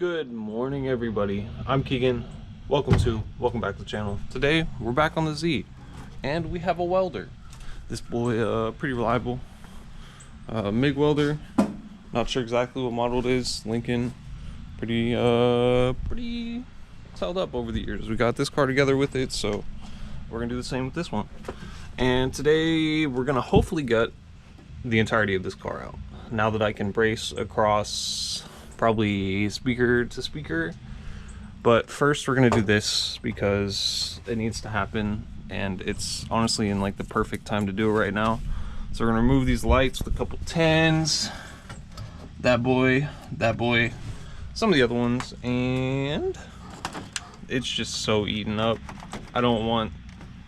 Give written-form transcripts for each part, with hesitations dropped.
Good morning, everybody. I'm Keegan. Welcome back to the channel. Today we're back on the Z, and we have a welder. This boy, pretty reliable, MIG welder. Not sure exactly what model it is. Lincoln. Pretty held up over the years. We got this car together with it, so we're gonna do the same with this one. And today we're gonna hopefully get the entirety of this car out. Now that I can brace across probably speaker to speaker, but first we're gonna do this because it needs to happen, and it's honestly in like the perfect time to do it right now. So we're gonna remove these lights with a couple 10s, that boy, some of the other ones, and it's just so eaten up. I don't want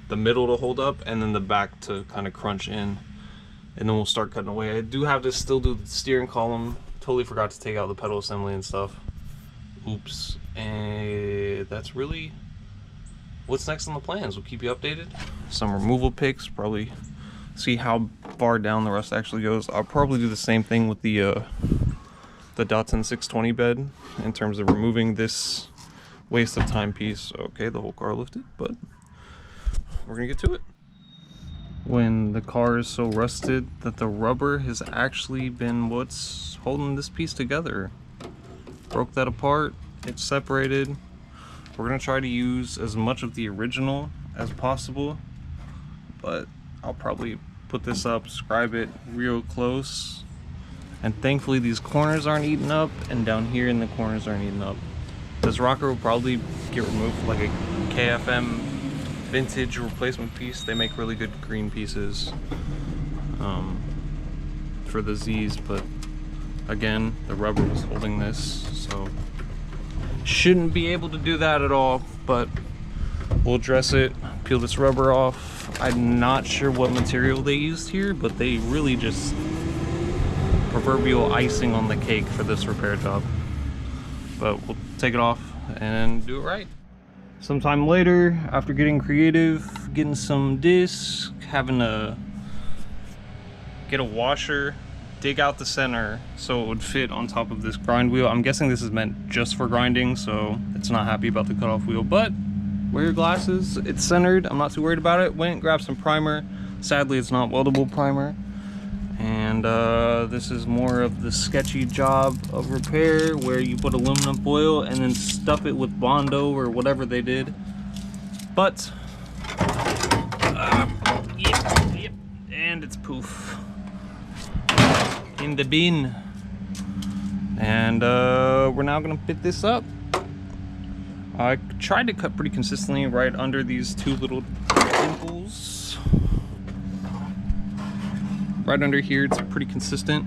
the middle to hold up and then the back to kind of crunch in, and then we'll start cutting away. I do have to still do the steering column. Totally forgot to take out the pedal assembly and stuff. Oops. And that's really what's next on the plans. We'll keep you updated. Some removal pics, probably see how far down the rust actually goes. I'll probably do the same thing with the Datsun 620 bed in terms of removing this waste of time piece. Okay, the whole car lifted, but we're gonna get to it. When the car is so rusted that the rubber has actually been what's holding this piece together. Broke that apart, it's separated. We're gonna try to use as much of the original as possible, but I'll probably put this up, scribe it real close, and thankfully these corners aren't eaten up, and down here in the corners aren't eaten up. This rocker will probably get removed like a KFM vintage replacement piece. They make really good green pieces for the Z's, but again, the rubber was holding this, so shouldn't be able to do that at all, but we'll dress it, peel this rubber off. I'm not sure what material they used here, but they really just proverbial icing on the cake for this repair job. But we'll take it off and do it right. Sometime later, after getting creative, getting some disc, having to get a washer, dig out the center so it would fit on top of this grind wheel. I'm guessing this is meant just for grinding, so it's not happy about the cutoff wheel, but wear your glasses. It's centered. I'm not too worried about it. Went and grabbed some primer. Sadly, it's not weldable primer. And this is more of the sketchy job of repair where you put aluminum foil and then stuff it with Bondo or whatever they did. But yep, and it's poof in the bin. And we're now gonna fit this up. I tried to cut pretty consistently right under these two little dimples. Right under here, it's pretty consistent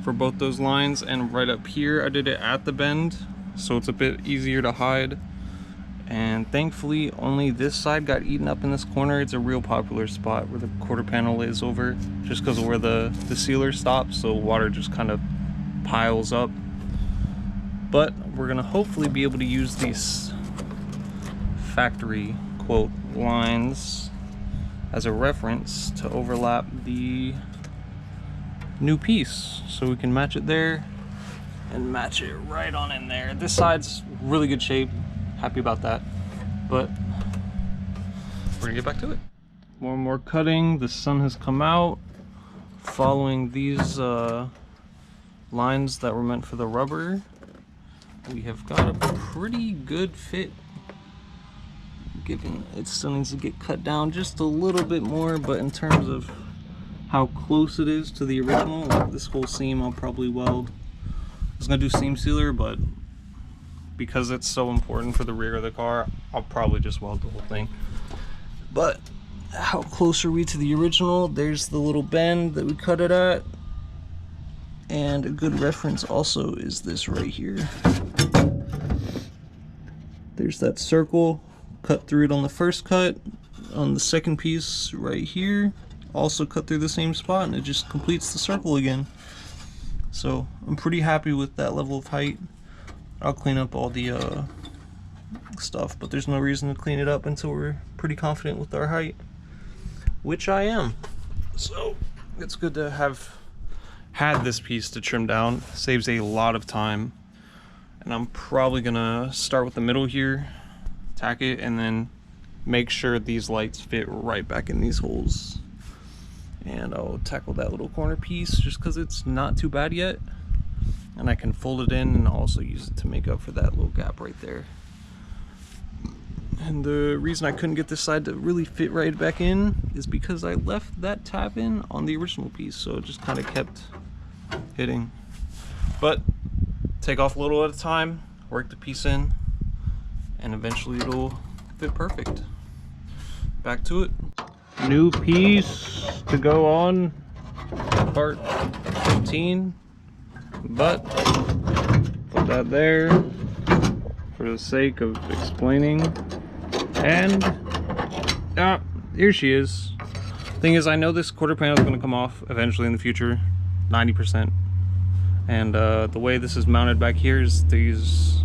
for both those lines, and right up here I did it at the bend, so it's a bit easier to hide. And thankfully only this side got eaten up in this corner. It's a real popular spot where the quarter panel is over, just because of where the sealer stops, so water just kind of piles up. But we're gonna hopefully be able to use these factory quote lines as a reference to overlap the new piece, so we can match it there and match it right on in there. This side's really good shape, happy about that, but we're gonna get back to it. More and more cutting. The sun has come out, following these lines that were meant for the rubber. We have got a pretty good fit, given it still needs to get cut down just a little bit more, but in terms of how close it is to the original, like this whole seam I'll probably weld. I was gonna do seam sealer, but because it's so important for the rear of the car, I'll probably just weld the whole thing. But how close are we to the original? There's the little bend that we cut it at, and a good reference also is this right here. There's that circle, cut through it on the first cut. On the second piece right here, also cut through the same spot, and it just completes the circle again. So I'm pretty happy with that level of height. I'll clean up all the stuff, but there's no reason to clean it up until we're pretty confident with our height, which I am. So it's good to have had this piece to trim down. Saves a lot of time And I'm probably gonna start with the middle here, tack it, and then make sure these lights fit right back in these holes. And I'll tackle that little corner piece just because it's not too bad yet. And I can fold it in and also use it to make up for that little gap right there. And the reason I couldn't get this side to really fit right back in is because I left that tab in on the original piece, so it just kind of kept hitting. But take off a little at a time, work the piece in, and eventually it'll fit perfect. Back to it. New piece to go on part 15, but put that there for the sake of explaining. And here she is. Thing is, I know this quarter panel is going to come off eventually in the future, 90%. And the way this is mounted back here is to use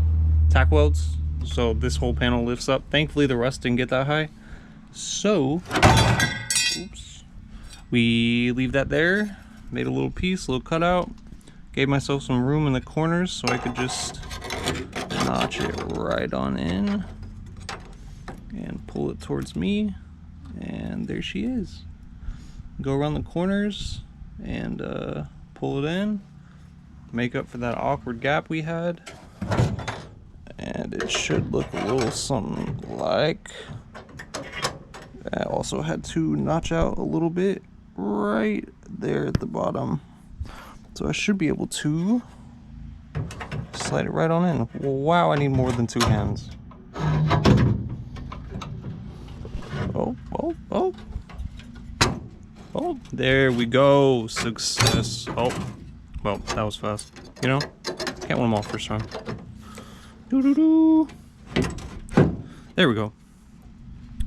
tack welds, so this whole panel lifts up. Thankfully the rust didn't get that high, so oops, we leave that there. Made a little piece, a little cutout, gave myself some room in the corners so I could just notch it right on in and pull it towards me, and there she is. Go around the corners and pull it in, make up for that awkward gap we had, and it should look a little something like. I also had to notch out a little bit right there at the bottom, so I should be able to slide it right on in. Wow, I need more than 2 hands. Oh, there we go. Success. Oh, well, that was fast. You know, can't win them all first time. Doo-doo-doo. There we go.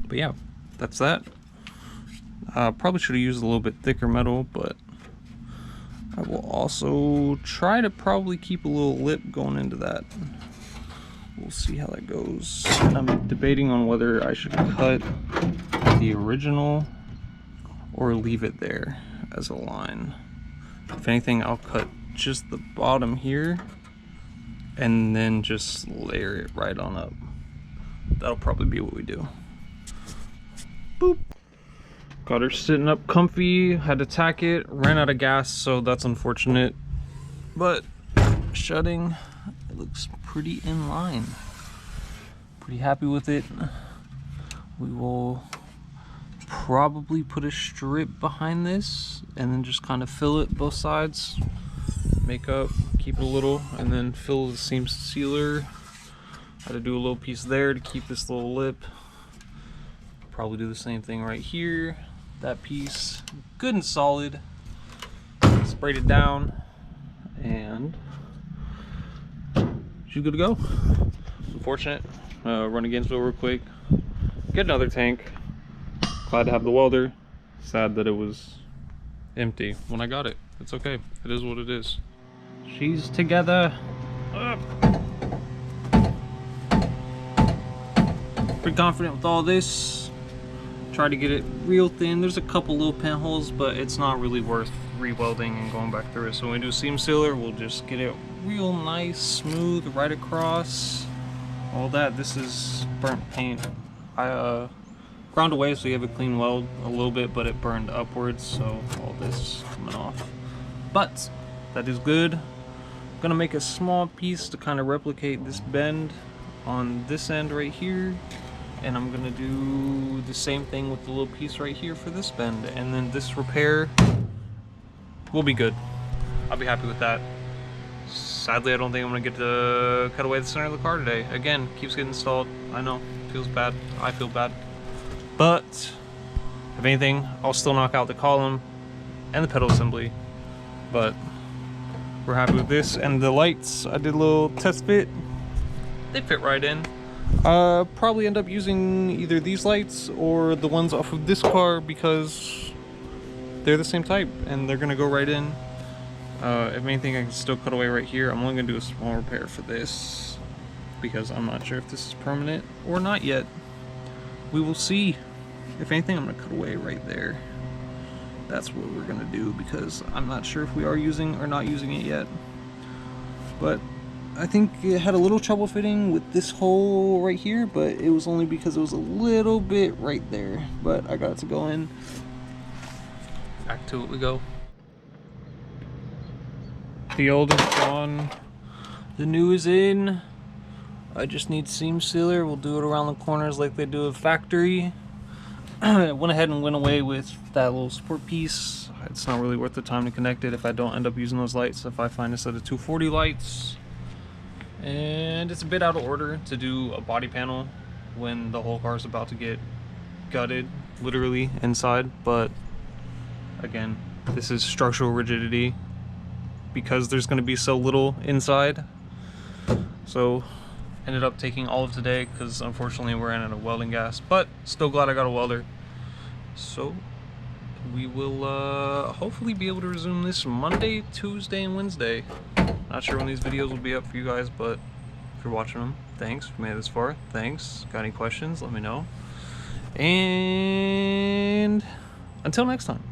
But yeah, that's that. Probably should have used a little bit thicker metal, but I will also try to probably keep a little lip going into that. We'll see how that goes. And I'm debating on whether I should cut the original or leave it there as a line. If anything, I'll cut just the bottom here and then just layer it right on up. That'll probably be what we do. Boop. Got her sitting up comfy, had to tack it, ran out of gas, so that's unfortunate. But shutting, it looks pretty in line. Pretty happy with it. We will probably put a strip behind this and then just kind of fill it both sides, make up, keep it a little, and then fill the seam sealer. Had to do a little piece there to keep this little lip. Probably do the same thing right here. That piece good and solid. Sprayed it down and she's good to go. Unfortunate. Run to Gainesville real quick, get another tank. Glad to have the welder. Sad that it was empty when I got it. It's okay. It is what it is. She's together. Pretty confident with all this. Try to get it real thin. There's a couple little pinholes, but it's not really worth re-welding and going back through it. So when we do seam sealer, we'll just get it real nice, smooth, right across. All that. This is burnt paint. I ground away so you have a clean weld a little bit, but it burned upwards, so all this coming off. But that is good. I'm gonna make a small piece to kind of replicate this bend on this end right here, and I'm gonna do the same thing with the little piece right here for this bend, and then this repair will be good. I'll be happy with that. Sadly, I don't think I'm gonna get to cut away the center of the car today. Again, keeps getting stalled. I know, feels bad. I feel bad. But if anything, I'll still knock out the column and the pedal assembly. But we're happy with this. And the lights, I did a little test fit. They fit right in. Probably end up using either these lights or the ones off of this car because they're the same type and they're gonna go right in. If anything, I can still cut away right here. I'm only gonna do a small repair for this because I'm not sure if this is permanent or not yet. We will see. If anything, I'm gonna cut away right there. That's what we're gonna do because I'm not sure if we are using or not using it yet. But I think it had a little trouble fitting with this hole right here, but it was only because it was a little bit right there. But I got it to go in. Back to it we go. The old is gone. The new is in. I just need seam sealer. We'll do it around the corners like they do at factory. I went ahead and went away with that little support piece. It's not really worth the time to connect it if I don't end up using those lights. If I find a set of 240 lights. And it's a bit out of order to do a body panel when the whole car is about to get gutted, literally inside. But again, this is structural rigidity because there's going to be so little inside. So ended up taking all of today because unfortunately we're in at a welding gas, but still glad I got a welder. So we will hopefully be able to resume this Monday, Tuesday, and Wednesday. Not sure when these videos will be up for you guys, but if you're watching them, thanks. If you made it this far, thanks. Got any questions, let me know. And until next time.